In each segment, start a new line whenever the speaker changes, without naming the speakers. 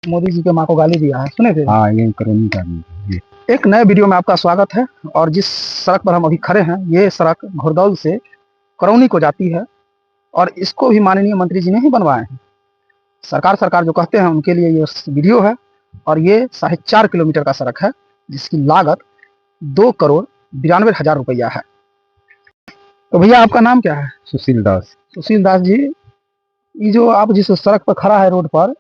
मोदी जी के माँ को गाली दिया है, सुने थे?
हाँ, ये करौनी का जी।
एक नए वीडियो में आपका स्वागत है। और जिस सड़क पर हम अभी खड़े हैं, ये सड़क घोरदौल से करौनी को जाती है और इसको भी माननीय मंत्री जी ने ही बनवाए हैं। सरकार जो कहते हैं उनके लिए ये वीडियो है। और ये 4.5 किलोमीटर का सड़क है जिसकी लागत 2,92,00,000 रुपया है। तो भैया आपका नाम क्या है?
सुशील दास।
सुशील दास जी, ये जो आप जिस सड़क पर खड़ा है रोड पर,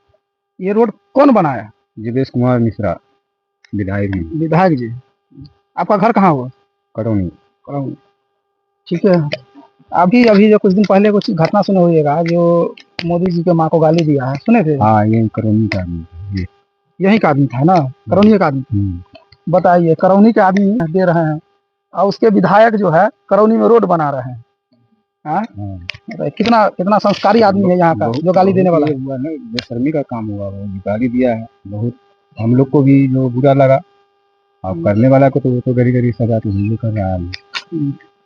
ये रोड कौन बनाया?
जीवेश कुमार मिश्रा, विधायक हैं।
विधायक जी। आपका घर कहाँ हुआ?
करौनी।
करौनी, ठीक है। अभी अभी जो कुछ दिन पहले कुछ घटना सुने होइएगा, जो मोदी जी के माँ को गाली दिया है, सुने थे?
हाँ, ये करौनी का जी।
यही का आदमी था ना? करौनी का आदमी। बताइए, करौनी के आदमी दे रहे हैं और उसके विधायक जो है करौनी में रोड बना रहे हैं। हाँ? बताइए, कितना कितना संस्कारी आदमी है यहाँ का जो गाली देने वाला है।
हुआ ना, बेशर्मी का काम हुआ, वो गाली दिया है। बहुत हम लोग को भी जो बुरा लगा। अब करने वाला को तो वो तो गरी गरी सजा तो नहीं कर रहा है।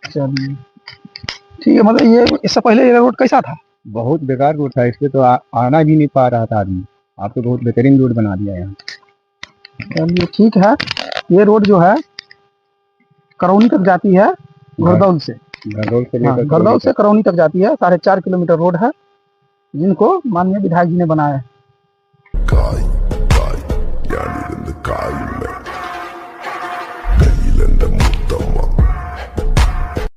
चलिए ठीक है। मतलब ये इससे पहले ये रोड कैसा था?
बहुत बेकार रोड था, इस पे तो आना भी नहीं पा रहा था आदमी। आप तो बहुत बेहतरीन रोड बना दिया यहाँ।
चलिए ठीक है। ये रोड जो है करौनी तक जाती है घोरदौल से। घोरदौल से करौनी तक जाती है। 4.5 किलोमीटर रोड है जिनको माननीय विधायक जी ने बनाया है।